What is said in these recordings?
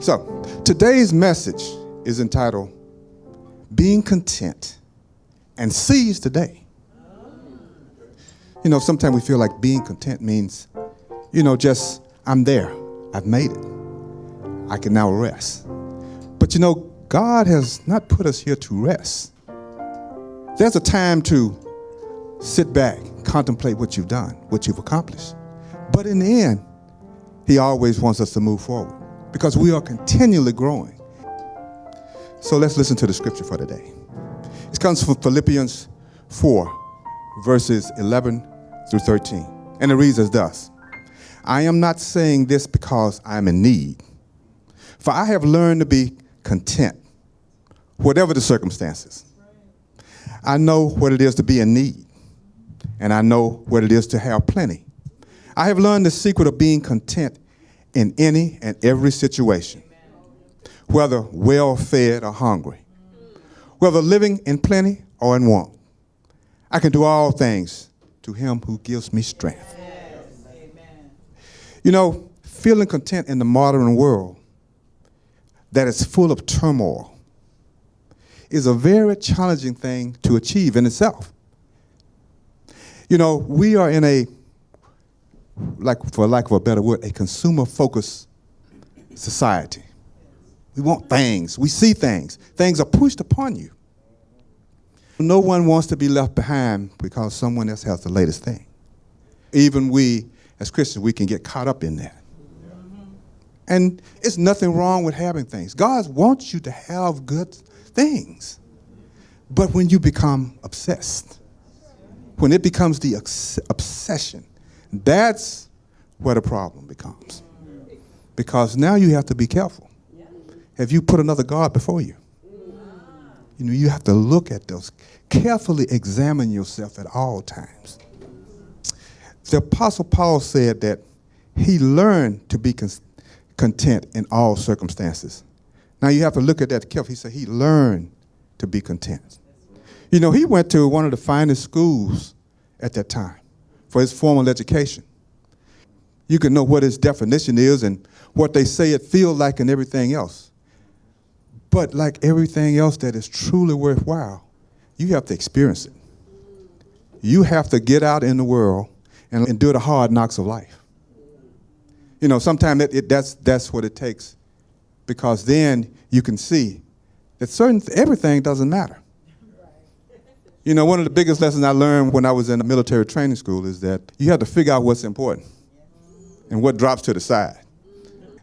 So, today's message is entitled, Being Content and Seize the Day. You know, sometimes we feel like being content means, just, I'm there. I've made it. I can now rest. But God has not put us here to rest. There's a time to sit back, contemplate what you've done, what you've accomplished. But in the end, He always wants us to move forward because we are continually growing. So let's listen to the scripture for today. It comes from Philippians 4, verses 11 through 13. And it reads as thus: I am not saying this because I am in need, for I have learned to be content, whatever the circumstances. I know what it is to be in need, and I know what it is to have plenty. I have learned the secret of being content in any and every situation, whether well-fed or hungry, whether living in plenty or in want. I can do all things to Him who gives me strength. Feeling content in the modern world that is full of turmoil is a very challenging thing to achieve in itself. We are in a, for lack of a better word, a consumer-focused society. We want things. We see things. Things are pushed upon you. No one wants to be left behind because someone else has the latest thing. Even we, as Christians, we can get caught up in that. And it's nothing wrong with having things. God wants you to have good things. But when you become obsessed, when it becomes the obsession, that's where the problem becomes. Because now you have to be careful. Have you put another God before you? You have to look at those. Carefully examine yourself at all times. The Apostle Paul said that he learned to be content in all circumstances. Now you have to look at that carefully. He said he learned to be content. He went to one of the finest schools at that time for his formal education. You can know what his definition is and what they say it feels like and everything else. But like everything else that is truly worthwhile, you have to experience it. You have to get out in the world and endure the hard knocks of life. Sometimes that's what it takes, because then you can see that everything doesn't matter. One of the biggest lessons I learned when I was in a military training school is that you have to figure out what's important and what drops to the side.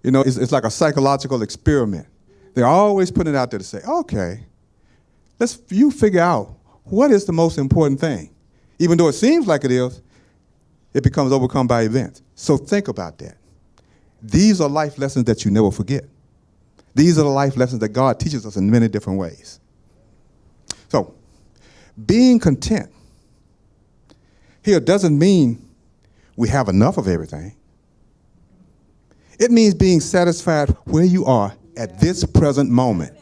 It's like a psychological experiment. They're always putting it out there to say, okay, you figure out what is the most important thing. Even though it seems like it is, it becomes overcome by events. So think about that. These are life lessons that you never forget. These are the life lessons that God teaches us in many different ways. So, being content here doesn't mean we have enough of everything. It means being satisfied where you are at this present moment.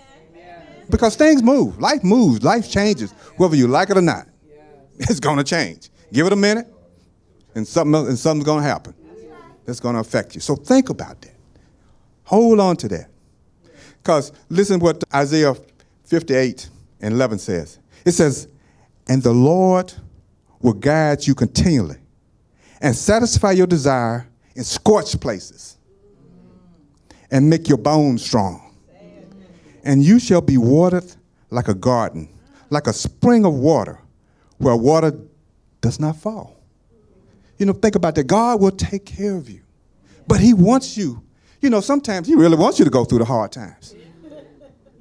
Because things move, life changes, whether you like it or not. It's going to change. Give it a minute, and something's going to happen that's going to affect you. So think about that. Hold on to that. Because listen what Isaiah 58 and 11 says. It says, and the Lord will guide you continually and satisfy your desire in scorched places and make your bones strong. And you shall be watered like a garden, like a spring of water where water does not fall. Think about that. God will take care of you. But He wants you. Sometimes He really wants you to go through the hard times.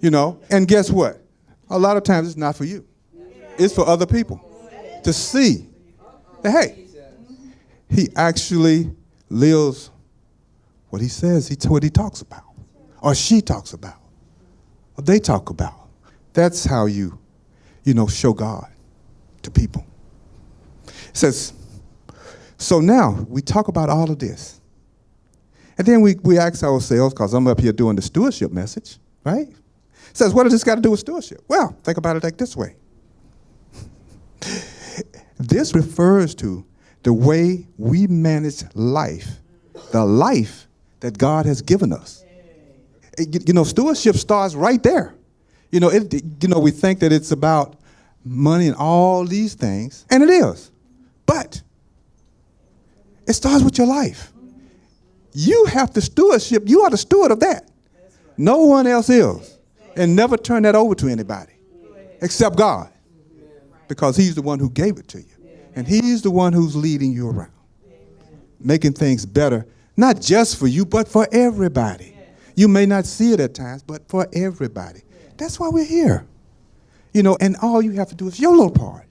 And guess what? A lot of times it's not for you. It's for other people to see that, hey, He actually lives what He says, what He talks about, or she talks about, or they talk about. That's how you show God to people. It says, so now we talk about all of this. And then we ask ourselves, because I'm up here doing the stewardship message, right? It says, what does this got to do with stewardship? Well, think about it like this way. This refers to the way we manage life, the life that God has given us. Stewardship starts right there. We think that it's about money and all these things, and it is. But it starts with your life. You have the stewardship. You are the steward of that. No one else is. And never turn that over to anybody except God, because he's the one who gave it to you. And he's the one who's leading you around, making things better, not just for you, but for everybody. You may not see it at times, but for everybody. That's why we're here. And all you have to do is your little part.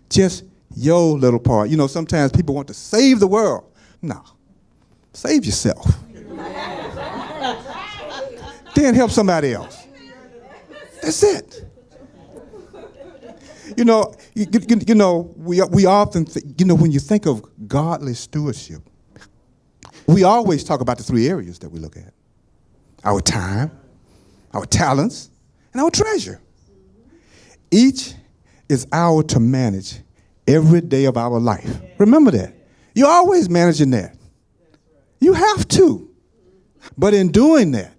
Just your little part. Sometimes people want to save the world. No. Save yourself. Then help somebody else. That's it. We often, when you think of godly stewardship, we always talk about the three areas that we look at. Our time, our talents, and our treasure. Each is ours to manage every day of our life. Remember that. You're always managing that. You have to. But in doing that,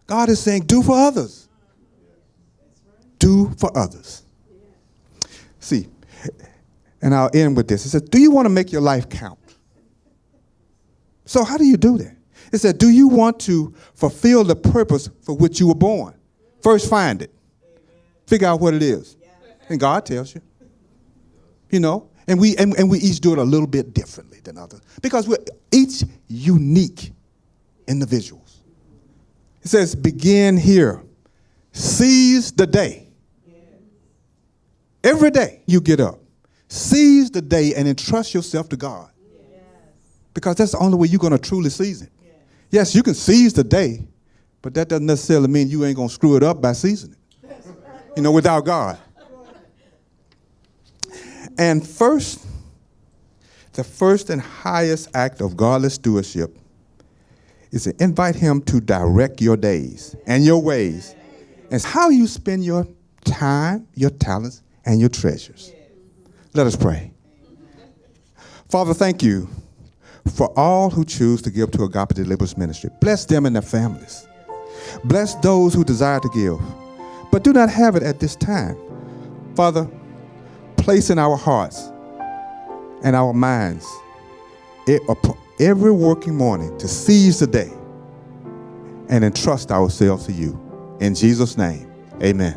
God is saying, do for others. Do for others. See, and I'll end with this. It says, do you want to make your life count? So how do you do that? It said, do you want to fulfill the purpose for which you were born? First, find it. Figure out what it is. And God tells you. And we each do it a little bit differently than others, because we're each unique individuals. It says, begin here. Seize the day. Every day you get up. Seize the day and entrust yourself to God. Because that's the only way you're going to truly seize it. Yes, you can seize the day, but that doesn't necessarily mean you ain't going to screw it up by seizing it. Without God. And the first and highest act of godly stewardship is to invite him to direct your days and your ways. And how you spend your time, your talents, and your treasures. Let us pray. Father, thank you for all who choose to give to Agape Deliverance Ministry. Bless them and their families. Bless those who desire to give, but do not have it at this time. Father, place in our hearts and our minds every working morning to seize the day and entrust ourselves to you. In Jesus' name, amen.